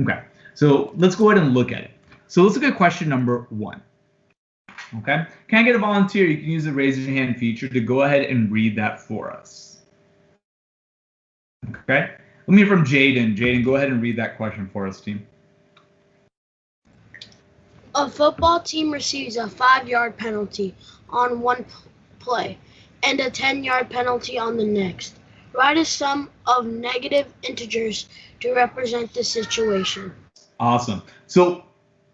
Okay, so let's go ahead and look at it. So let's look at question number 1. Okay, can I get a volunteer? You can use the raise your hand feature to go ahead and read that for us. Okay, let me hear from Jaden. Jaden, go ahead and read that question for us, team. A football team receives a 5-yard penalty on one play and a 10-yard penalty on the next. Write a sum of negative integers to represent the situation. Awesome. So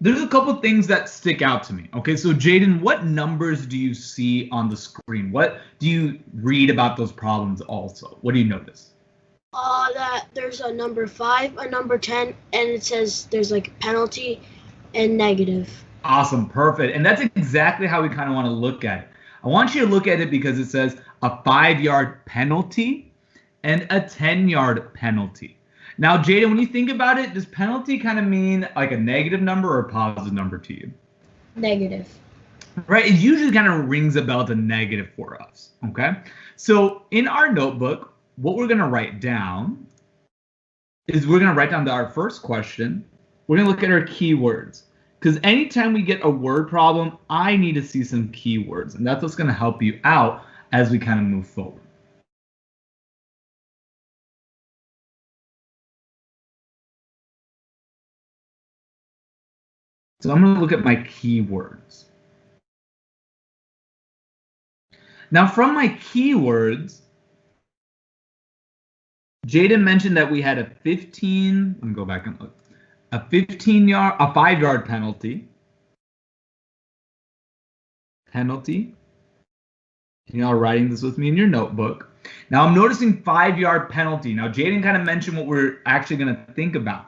there's a couple things that stick out to me. Okay, so Jaden, what numbers do you see on the screen? What do you read about those problems also? What do you notice? That there's a number 5, a number 10, and it says there's like penalty and negative. Awesome, perfect. And that's exactly how we kind of want to look at it. I want you to look at it because it says a 5-yard penalty and a 10-yard penalty. Now, Jaden, when you think about it, does penalty kind of mean like a negative number or a positive number to you? Negative. Right, it usually kind of rings a bell to negative for us, okay? So in our notebook, what we're going to write down is we're going to write down our first question. We're going to look at our keywords. Because anytime we get a word problem, I need to see some keywords. And that's what's going to help you out as we kind of move forward. So I'm going to look at my keywords. Now from my keywords, Jaden mentioned that we had a 15, let me go back and look, a 5-yard penalty. You know, writing this with me in your notebook. Now I'm noticing 5-yard penalty. Now Jaden kind of mentioned what we're actually going to think about.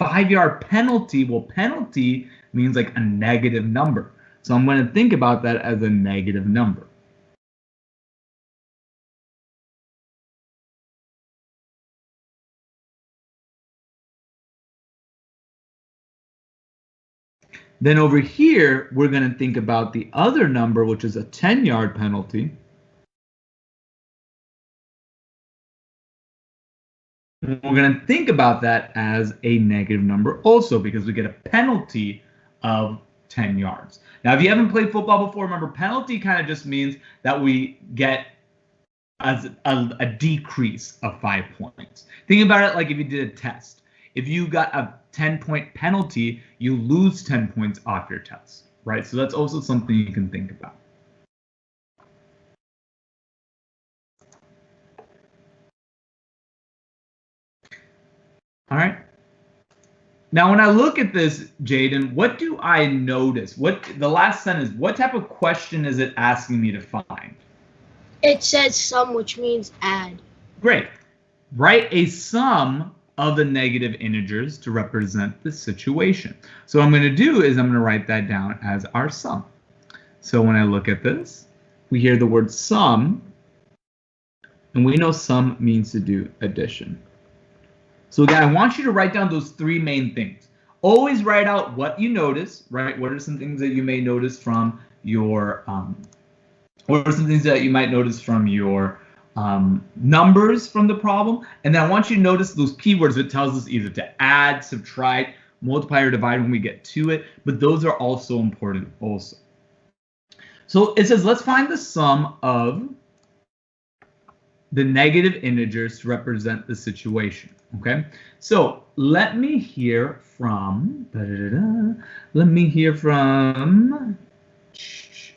5-yard penalty, well, penalty means like a negative number. So I'm going to think about that as a negative number. Then over here, we're going to think about the other number, which is a 10-yard penalty. We're going to think about that as a negative number also because we get a penalty of 10 yards. Now, if you haven't played football before, remember penalty kind of just means that we get as a decrease of 5 points. Think about it like if you did a test. If you got a 10-point penalty, you lose 10 points off your test, right? So that's also something you can think about. All right. Now, when I look at this, Jaden, what do I notice? The last sentence, what type of question is it asking me to find? It says sum, which means add. Great. Write a sum of the negative integers to represent the situation. So what I'm going to do is I'm going to write that down as our sum. So when I look at this, we hear the word sum, and we know sum means to do addition. So again, I want you to write down those 3 main things. Always write out what you notice, right? What are some things that you may notice from your, what are some things that you might notice from your numbers from the problem? And then I want you to notice those keywords that tells us either to add, subtract, multiply, or divide when we get to it. But those are also important also. So it says, let's find the sum of the negative integers to represent the situation. Okay, so let me hear from,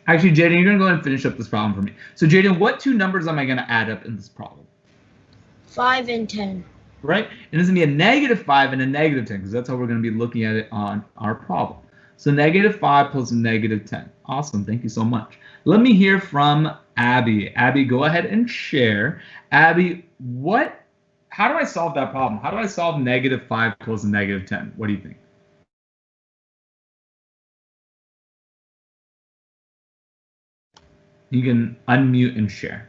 actually, Jaden, you're going to go ahead and finish up this problem for me. So Jaden, what 2 numbers am I going to add up in this problem? 5 and 10. Right, and it's going to be a negative 5 and a negative 10 because that's how we're going to be looking at it on our problem. So negative 5 plus negative 10. Awesome, thank you so much. Let me hear from Abby. Abby, go ahead and share. Abby, how do I solve that problem? How do I solve negative 5 plus negative 10? What do you think? You can unmute and share.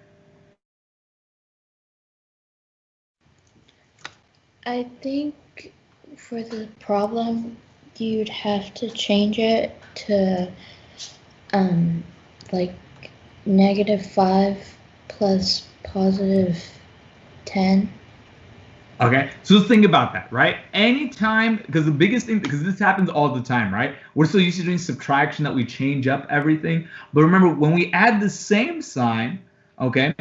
I think for the problem, you'd have to change it to like negative 5 plus positive 10. Okay, so let's think about that, right? Anytime, because the biggest thing, because this happens all the time, right? We're so used to doing subtraction that we change up everything. But remember, when we add the same sign, okay,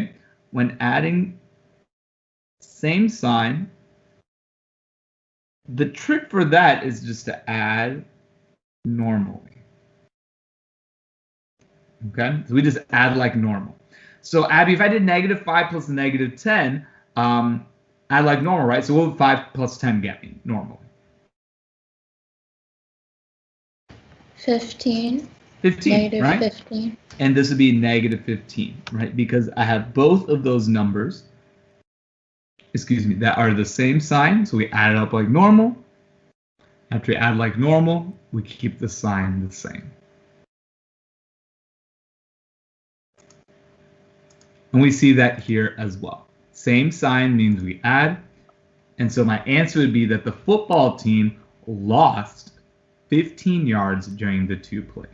when adding same sign, the trick for that is just to add normally. Okay, so we just add like normal. So Abby, if I did -5 plus -10, add like normal, right? So what would 5 plus 10 get me normally? 15. 15, Negative right? 15. And this would be -15, right? Because I have both of those numbers, excuse me, that are the same sign. So we add it up like normal. After we add like normal, we keep the sign the same. And we see that here as well. Same sign means we add. And so my answer would be that the football team lost 15 yards during the 2 plays.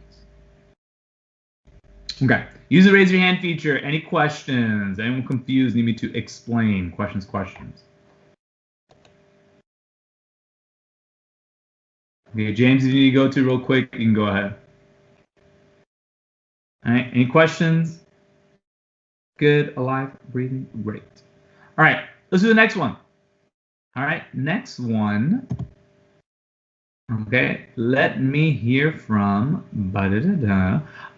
Okay, use the raise your hand feature. Any questions? Anyone confused? Need me to explain? Questions? Okay, James, if you need to go to real quick, you can go ahead. All right, any questions? Good, alive, breathing, great. All right, let's do the next one. All right, next one. Okay, let me hear from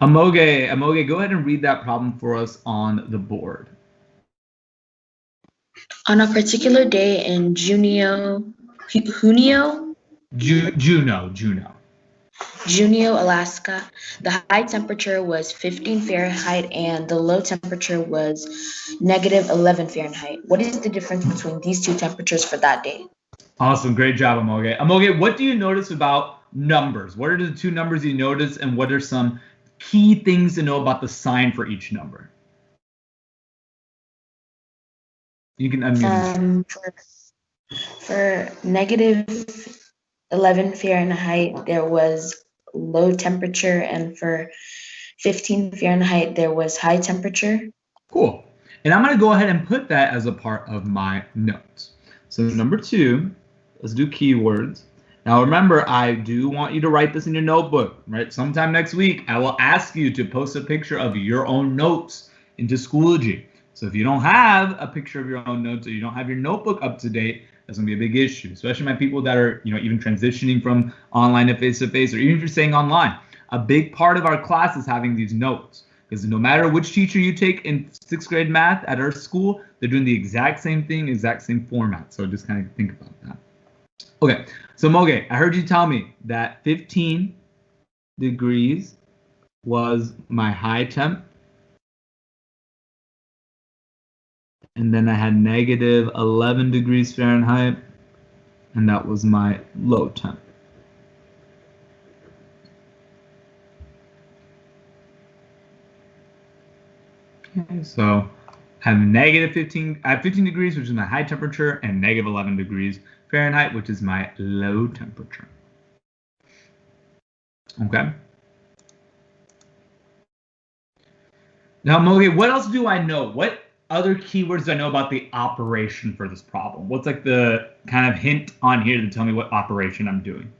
Amoge. Amoge, go ahead and read that problem for us on the board. On a particular day in Junio, Alaska, the high temperature was 15 Fahrenheit and the low temperature was -11 Fahrenheit. What is the difference between these two temperatures for that day? Awesome, great job, Amoge. Amoge, what do you notice about numbers? What are the two numbers you notice, and what are some key things to know about the sign for each number? You can unmute. For -11 Fahrenheit, there was low temperature, and for 15 Fahrenheit, there was high temperature. Cool. And I'm going to go ahead and put that as a part of my notes. So number 2, let's do keywords. Now remember, I do want you to write this in your notebook, right? Sometime next week, I will ask you to post a picture of your own notes into Schoology. So if you don't have a picture of your own notes, or you don't have your notebook up to date, that's going to be a big issue, especially my people that are, even transitioning from online to face-to-face, or even if you're staying online. A big part of our class is having these notes, because no matter which teacher you take in 6th grade math at our school, they're doing the exact same thing, exact same format. So just kind of think about that. Okay, so Moge, I heard you tell me that 15 degrees was my high temp. And then I had -11 degrees Fahrenheit, and that was my low temp. Okay, so I have I have 15 degrees, which is my high temperature, and -11 degrees Fahrenheit, which is my low temperature. Okay. Now, Moge, what else do I know? What other keywords do I know about the operation for this problem? What's like the kind of hint on here to tell me what operation I'm doing?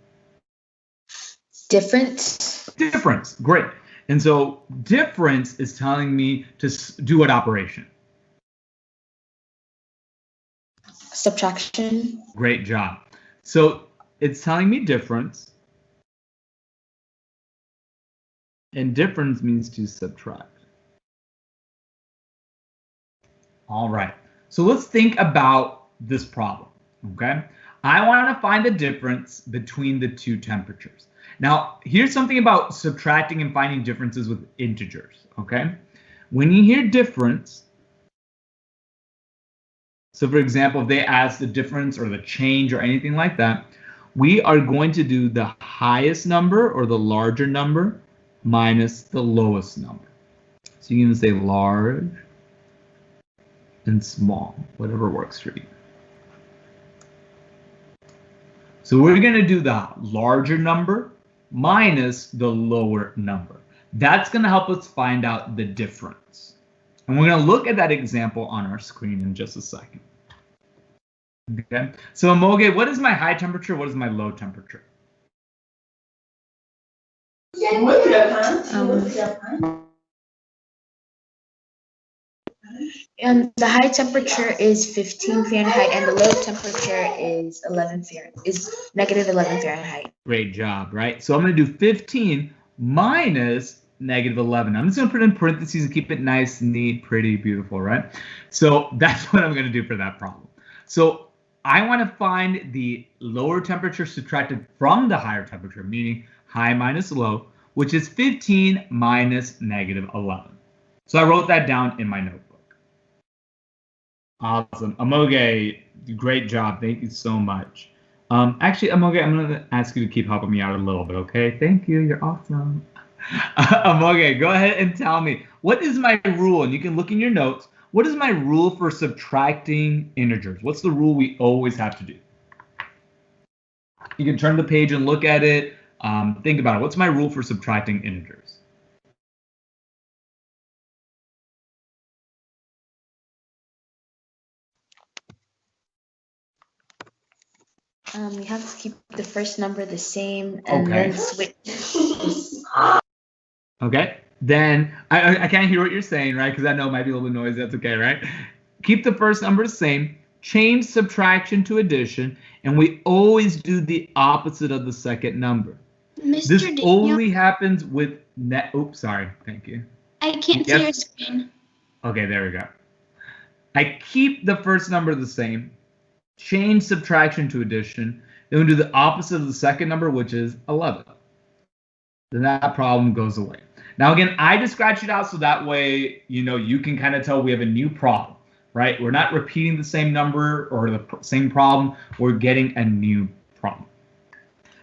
Difference. Difference, great. And so difference is telling me to do what operation? Subtraction. Great job. So it's telling me difference. And difference means to subtract. All right, so let's think about this problem, okay? I want to find the difference between the two temperatures. Now, here's something about subtracting and finding differences with integers, okay? When you hear difference, so for example, if they ask the difference or the change or anything like that, we are going to do the highest number or the larger number minus the lowest number. So you can say large and small, whatever works for you. So we're going to do the larger number minus the lower number. That's going to help us find out the difference. And we're going to look at that example on our screen in just a second. Okay. So Amoge, what is my high temperature? What is my low temperature? And the high temperature is 15 Fahrenheit, and the low temperature is negative 11 Fahrenheit. Great job, right? So I'm going to do 15 minus negative 11. I'm just going to put in parentheses and keep it nice, neat, pretty, beautiful, right? So that's what I'm going to do for that problem. So I want to find the lower temperature subtracted from the higher temperature, meaning high minus low, which is 15 minus negative 11. So I wrote that down in my notebook. Awesome. Amoge, great job. Thank you so much. Actually, Amoge, I'm going to ask you to keep helping me out a little bit, okay? Thank you. You're awesome. Amoge, go ahead and tell me, what is my rule? And you can look in your notes. What is my rule for subtracting integers? What's the rule we always have to do? You can turn the page and look at it. Think about it. What's my rule for subtracting integers? We have to keep the first number the same and then switch. Okay. Then I can't hear what you're saying, right? Because I know it might be a little bit noisy. That's okay, right? Keep the first number the same. Change subtraction to addition, and we always do the opposite of the second number. Mr. This Daniel, only happens with net. Oops, sorry. Thank you. I can't see your screen. Okay, there we go. I keep the first number the same. Change subtraction to addition. Then we do the opposite of the second number, which is 11. Then that problem goes away. Now, again, I just scratch it out so that way, you can kind of tell we have a new problem, right? We're not repeating the same number or the same problem. We're getting a new problem.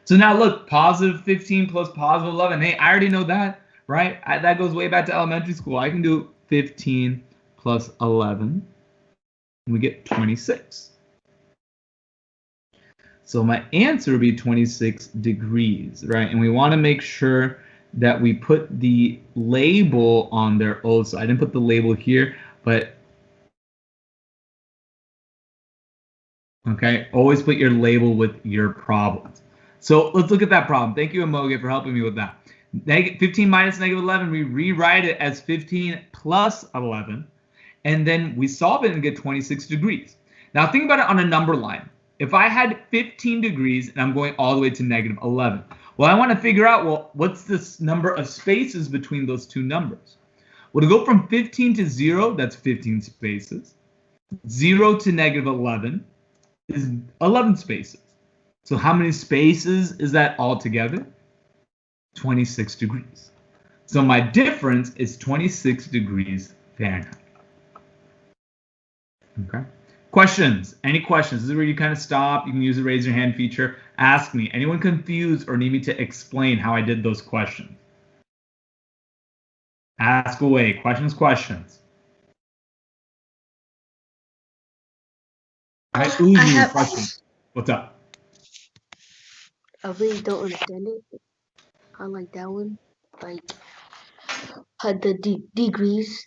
So now look, positive 15 plus positive 11. Hey, I already know that, right? That goes way back to elementary school. I can do 15 plus 11, and we get 26. So my answer would be 26 degrees, right? And we want to make sure that we put the label on there also. I didn't put the label here, but okay, always put your label with your problems. So let's look at that problem. Thank you, Amoge, for helping me with that. 15 minus negative 11, we rewrite it as 15 plus 11, and then we solve it and get 26 degrees. Now think about it on a number line. If I had 15 degrees and I'm going all the way to negative 11, well, I want to figure out, well, what's this number of spaces between those two numbers? Well, to go from 15 to 0, that's 15 spaces. 0 to negative 11 is 11 spaces. So how many spaces is that altogether? 26 degrees. So my difference is 26 degrees Fahrenheit. Okay. Questions? Any questions? This is where you kind of stop. You can use the raise your hand feature. Ask me. Anyone confused or need me to explain how I did those questions? Ask away. Questions, questions. All right, Uzi, questions. What's up? I really don't understand it. I like that one. Like, the degrees.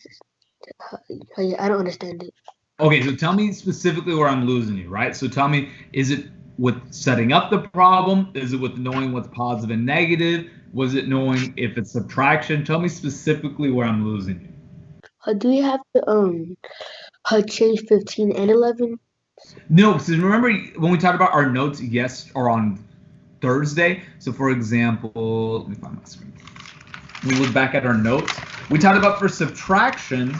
I don't understand it. Okay, so tell me specifically where I'm losing you, right? So tell me, is it with setting up the problem? Is it with knowing what's positive and negative? Was it knowing if it's subtraction? Tell me specifically where I'm losing you. Do you have to change 15 and 11? No, so remember when we talked about our notes or on Thursday? So for example, let me find my screen. We look back at our notes. We talked about for subtraction,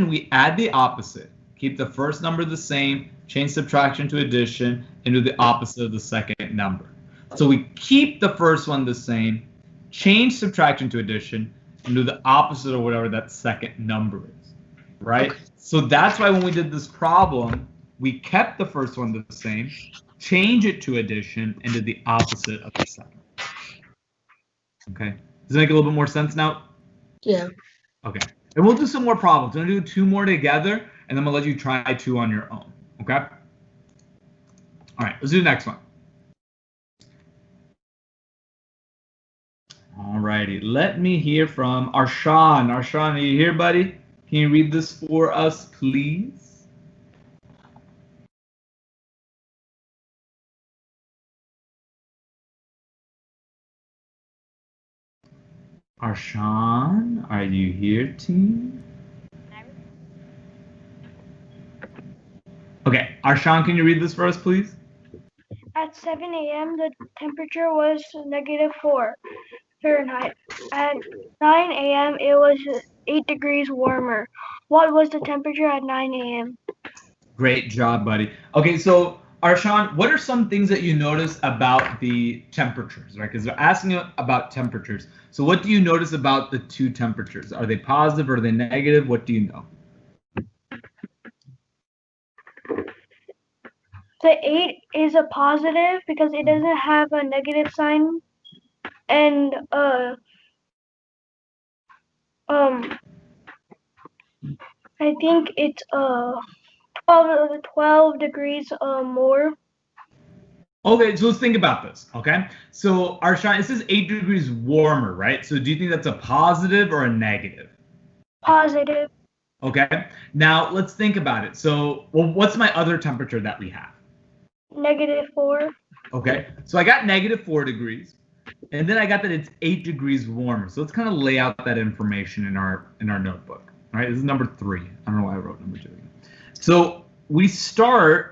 we add the opposite. Keep the first number the same, change subtraction to addition, and do the opposite of the second number. So we keep the first one the same, change subtraction to addition, and do the opposite of whatever that second number is, right? Okay. So that's why when we did this problem, we kept the first one the same, change it to addition, and did the opposite of the second. Okay. Does it make a little bit more sense now? Yeah. Okay. And we'll do some more problems. I'm going to do 2 more together, and then I'm going to let you try 2 on your own. Okay? All right. Let's do the next one. All righty. Let me hear from Arshan. Arshan, are you here, buddy? Can you read this for us, please? Arshan, are you here, team? Okay, Arshan, can you read this for us, please? At 7 a.m., the temperature was -4 Fahrenheit. At 9 a.m., it was 8 degrees warmer. What was the temperature at 9 a.m.? Great job, buddy. Okay, so Arshan, what are some things that you notice about the temperatures, right? Because they're asking you about temperatures. So what do you notice about the two temperatures? Are they positive or are they negative? What do you know? The 8 is a positive because it doesn't have a negative sign. And I think it's 12 degrees more. Okay, so let's think about this, okay? So Arshan, it says 8 degrees warmer, right? So do you think that's a positive or a negative? Positive. Okay, now let's think about it. So, well, what's my other temperature that we have? -4. Okay, so I got -4 degrees, and then I got that it's 8 degrees warmer. So let's kind of lay out that information in our notebook. All right, this is number 3. I don't know why I wrote number 2. So we started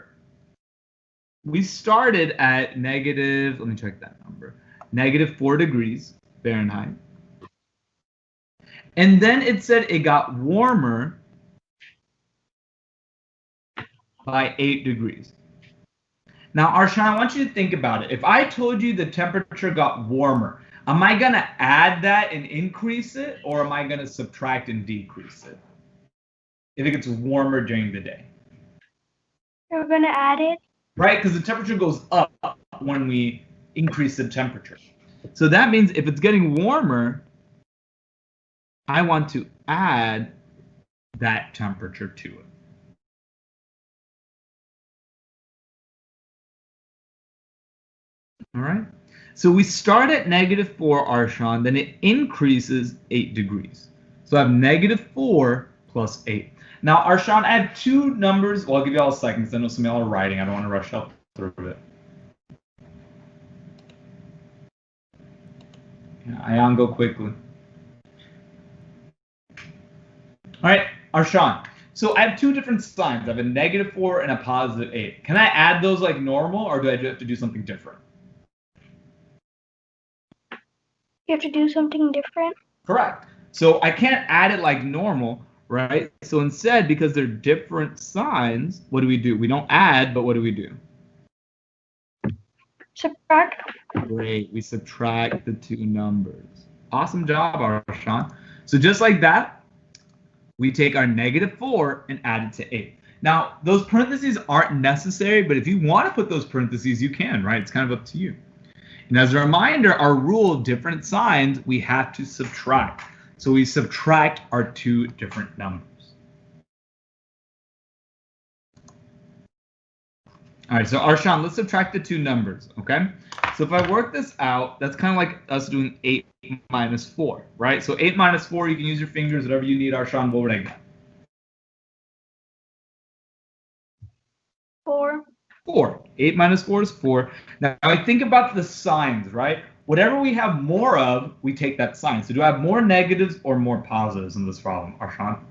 at negative. Let me check that number. -4 degrees Fahrenheit, and then it said it got warmer by 8 degrees. Now, Arshan, I want you to think about it. If I told you the temperature got warmer, am I going to add that and increase it, or am I going to subtract and decrease it if it gets warmer during the day? We're going to add it. Right? Because the temperature goes up when we increase the temperature. So that means if it's getting warmer, I want to add that temperature to it. All right. So we start at -4, Arshan, then it increases 8 degrees. So I have -4 plus 8. Now, Arshan, I have two numbers. Well, I'll give you all a second because I know some of y'all are writing. I don't want to rush up through it. Ayan, go quickly. All right, Arshan. So I have two different signs. I have a -4 and a +8. Can I add those like normal, or do I have to do something different? You have to do something different? Correct. So I can't add it like normal, right? So instead, because they're different signs, what do? We don't add, but what do? Subtract. Great. We subtract the two numbers. Awesome job, Arshan. So just like that, we take our -4 and add it to 8. Now, those parentheses aren't necessary, but if you want to put those parentheses, you can, right? It's kind of up to you. And as a reminder, our rule of different signs, we have to subtract. So we subtract our two different numbers. All right, so Arshan, let's subtract the two numbers, okay? So if I work this out, that's kind of like us doing 8 minus 4, right? So 8 minus 4, you can use your fingers, whatever you need, Arshan. What would I get? 4. 4. 8 minus 4 is 4. Now I think about the signs, right? Whatever we have more of, we take that sign. So do I have more negatives or more positives in this problem, Arshan?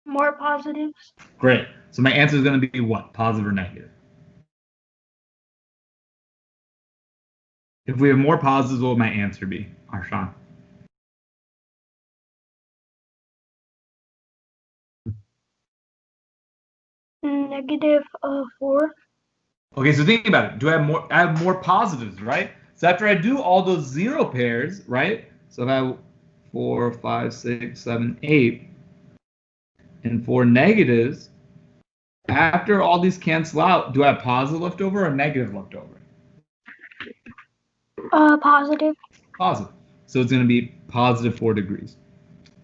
More positives. Great. So my answer is going to be what? Positive or negative? If we have more positives, what would my answer be, Arshan? -4. Okay, so think about it. Do I have more? I have more positives, right? So after I do all those 0 pairs, right? So if I have 4, 5, 6, 7, 8, and 4 negatives, after all these cancel out, do I have positive left over or negative left over? Positive. Positive. So it's going to be positive 4 degrees.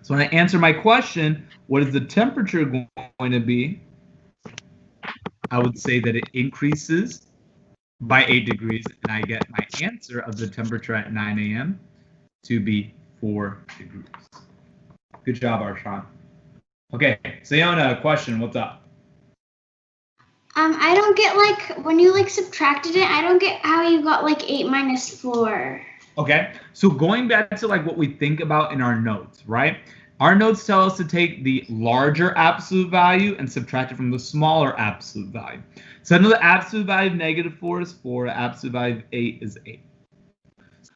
So when I answer my question, what is the temperature going to be? I would say that it increases by 8 degrees, and I get my answer of the temperature at 9 a.m. to be 4 degrees. Good job, Arshan. Okay, Sayona, question, what's up? I don't get, like, when you, like, subtracted it, I don't get how you got, like, 8 minus 4. Okay, so going back to like what we think about in our notes, right? Our notes tell us to take the larger absolute value and subtract it from the smaller absolute value. So I know the absolute value of -4 is 4, the absolute value of 8 is 8.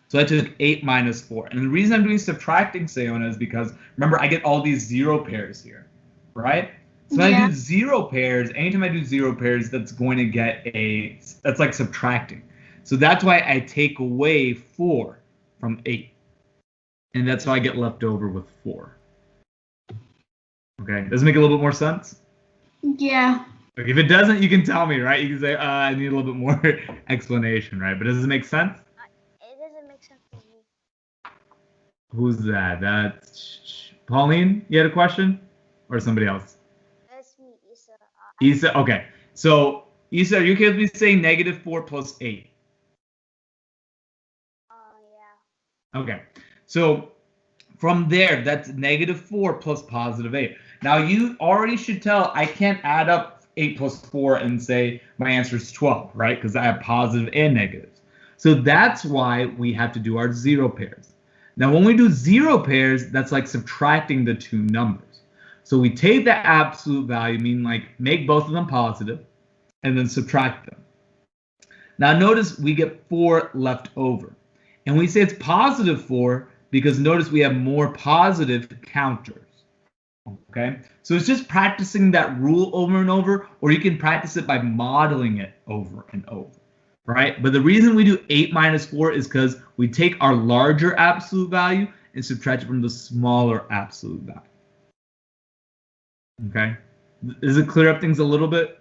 So I took 8 minus 4. And the reason I'm doing subtracting, Sayona, is because, remember, I get all these 0 pairs here, right? So when I do 0 pairs, anytime I do 0 pairs, that's going to get that's like subtracting. So that's why I take away 4 from 8. And that's how I get left over with 4. Okay, does it make a little bit more sense? Yeah. Okay, if it doesn't, you can tell me, right? You can say, I need a little bit more explanation, right? But does it make sense? It doesn't make sense to me. Who's that? That's Pauline? You had a question? Or somebody else? That's me, Isa. Isa, okay. So, Isa, are you okay with me saying -4 plus 8? Yeah. Okay. So, from there, that's -4 plus +8. Now, you already should tell I can't add up 8 plus 4 and say my answer is 12, right? Because I have positive and negatives. So that's why we have to do our 0 pairs. Now, when we do 0 pairs, that's like subtracting the two numbers. So we take the absolute value, meaning like make both of them positive, and then subtract them. Now, notice we get 4 left over. And we say it's positive 4 because notice we have more positive counters. Okay, so it's just practicing that rule over and over, or you can practice it by modeling it over and over, right? But the reason we do 8 minus 4 is because we take our larger absolute value and subtract it from the smaller absolute value. Okay, does it clear up things a little bit?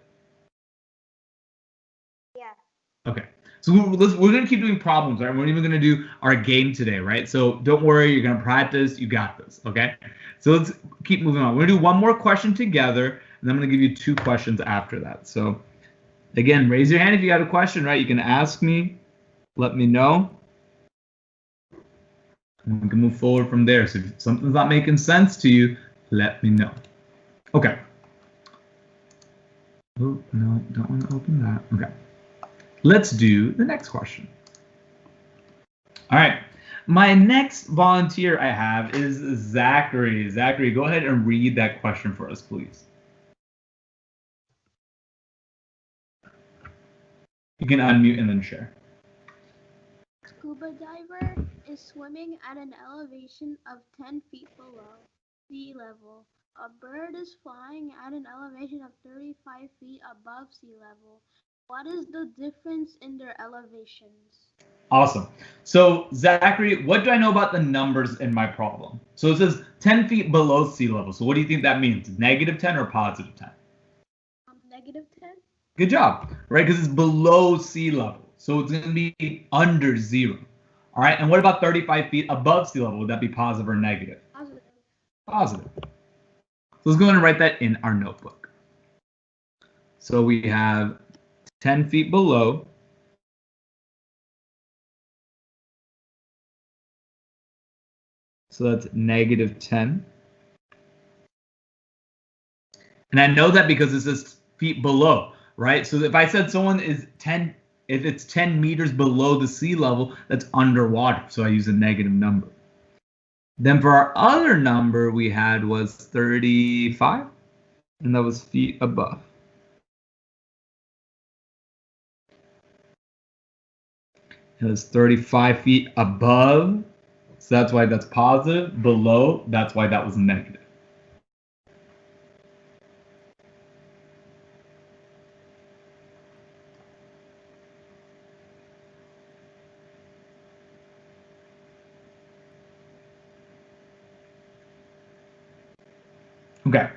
Yeah. Okay, so we're going to keep doing problems, right? We're even going to do our game today, right? So don't worry, you're going to practice, you got this, okay? So let's keep moving on. We're going to do one more question together, and I'm going to give you 2 questions after that. So again, raise your hand if you got a question, right? You can ask me, let me know, and we can move forward from there. So if something's not making sense to you, let me know. Okay. Oh, no, don't want to open that. Okay. Let's do the next question. All right. My next volunteer I have is Zachary. Zachary, go ahead and read that question for us, please. You can unmute and then share. Scuba diver is swimming at an elevation of 10 feet below sea level. A bird is flying at an elevation of 35 feet above sea level. What is the difference in their elevations? Awesome. So, Zachary, what do I know about the numbers in my problem? So it says 10 feet below sea level. So what do you think that means? -10 or +10? -10. Good job, right? Because it's below sea level. So it's going to be under 0. All right. And what about 35 feet above sea level? Would that be positive or negative? Positive. Positive. So let's go ahead and write that in our notebook. So we have 10 feet below. So that's -10. And I know that because it says feet below, right? So if I said someone is 10, if it's 10 meters below the sea level, that's underwater. So I use a negative number. Then for our other number we had was 35, and that was feet above. It was 35 feet above, so that's why that's positive. Below, that's why that was negative. Okay.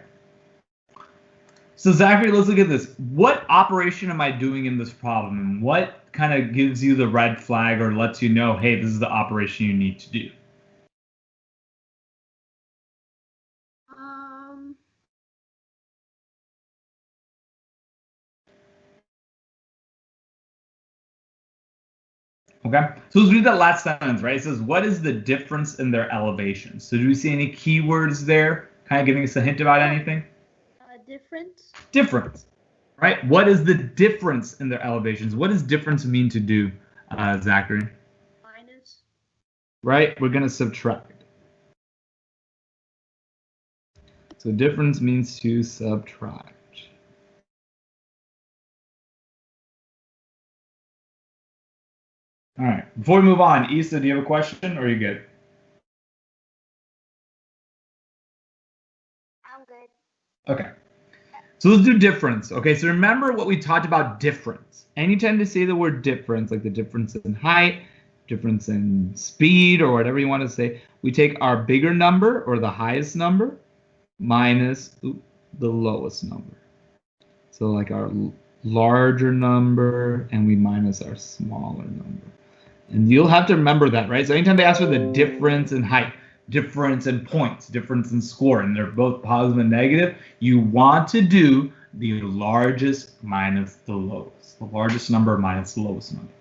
So Zachary, let's look at this. What operation am I doing in this problem? And what kind of gives you the red flag or lets you know, hey, this is the operation you need to do? Okay, so let's read that last sentence, right? It says, what is the difference in their elevations? So do we see any keywords there kind of giving us a hint about anything? Difference. Difference, right? What is the difference in their elevations? What does difference mean to do, Zachary? Minus. right? We're going to subtract. So difference means to subtract. All right. Before we move on, Issa, do you have a question or are you good? I'm good. Okay. So let's do difference. Okay, so remember what we talked about difference. Anytime to say the word difference, like the difference in height, difference in speed, or whatever you want to say, we take our bigger number or the highest number minus the lowest number. So like our larger number and we minus our smaller number. And you'll have to remember that, right? So anytime they ask for the difference in height, difference in points, difference in score, and they're both positive and negative, you want to do the largest minus the lowest. The largest number minus the lowest number.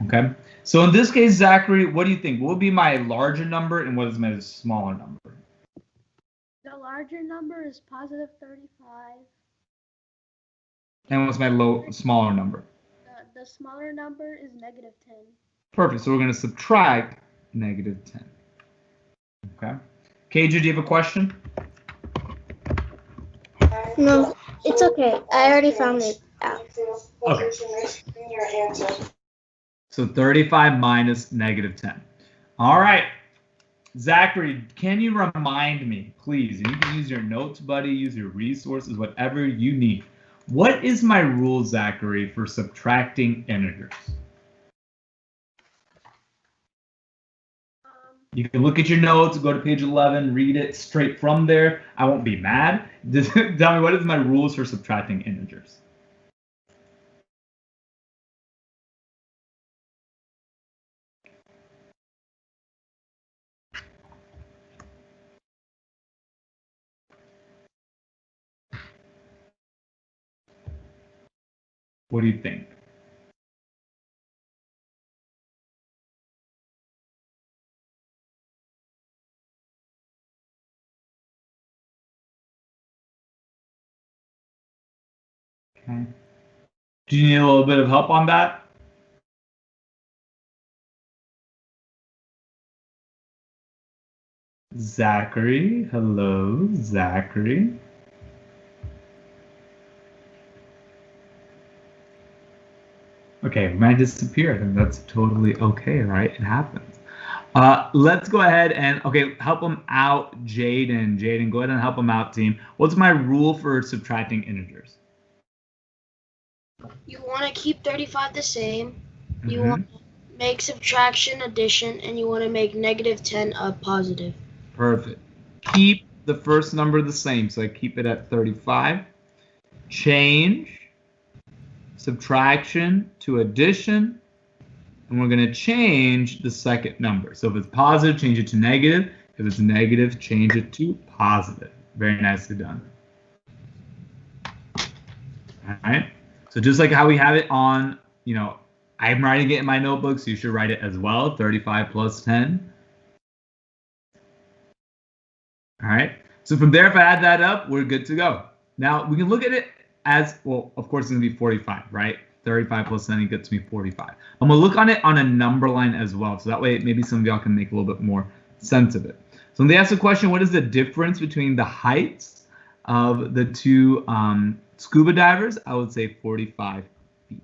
Okay? So in this case, Zachary, what do you think? What would be my larger number and what is my smaller number? The larger number is positive 35. And what's my smaller number? The smaller number is negative 10. Perfect. So we're going to subtract negative 10. Okay. KJ, do you have a question? No, it's okay. I already found it out. Okay. So 35 minus negative 10. All right. Zachary, can you remind me, please? And you can use your notes, buddy, use your resources, whatever you need. What is my rule, Zachary, for subtracting integers? You can look at your notes, go to page 11, read it straight from there. I won't be mad. Just tell me, what is my rules for subtracting integers? What do you think? Okay. Do you need a little bit of help on that? Zachary, hello, Zachary. Okay, we might disappear. I think that's totally okay, right? It happens. Let's go ahead and, okay, help them out, Jaden. Jaden, go ahead and help them out, team. What's my rule for subtracting integers? You want to keep 35 the same. You Mhm. want to make subtraction addition, and you want to make negative 10 a positive. Perfect. Keep the first number the same, so I keep it at 35. Change subtraction to addition, and we're going to change the second number. So if it's positive, change it to negative. If it's negative, change it to positive. Very nicely done. All right. So just like how we have it on, I'm writing it in my notebook, so you should write it as well. 35 plus 10. All right. So from there, if I add that up, we're good to go. Now we can look at it as, well, of course, it's going to be 45, right? 35 plus 10 gets me 45. I'm going to look on it on a number line as well. So that way, maybe some of y'all can make a little bit more sense of it. So when they ask the question, what is the difference between the heights of the two scuba divers? I would say 45 feet.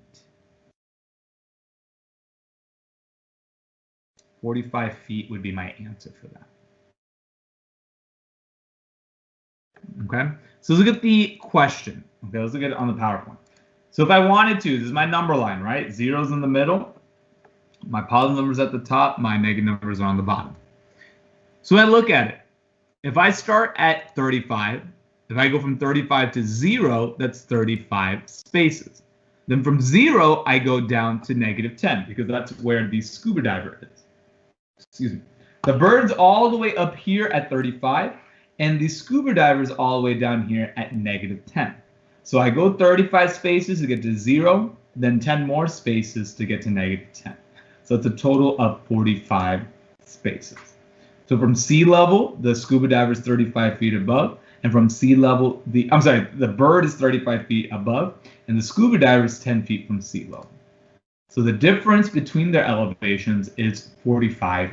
45 feet would be my answer for that. Okay, so let's look at the question. Okay, let's look at it on the PowerPoint. So if I wanted to, this is my number line, right? Zero's in the middle. My positive number's at the top. My negative numbers are on the bottom. So when I look at it, if I start at 35, if I go from 35 to 0, that's 35 spaces. Then from 0, I go down to negative 10 because that's where the scuba diver is. Excuse me. The bird's all the way up here at 35. And the scuba diver's all the way down here at negative 10. So I go 35 spaces to get to 0, then 10 more spaces to get to negative 10. So it's a total of 45 spaces. So from sea level, the scuba diver is 35 feet above. And from sea level, the bird is 35 feet above. And the scuba diver is 10 feet from sea level. So the difference between their elevations is 45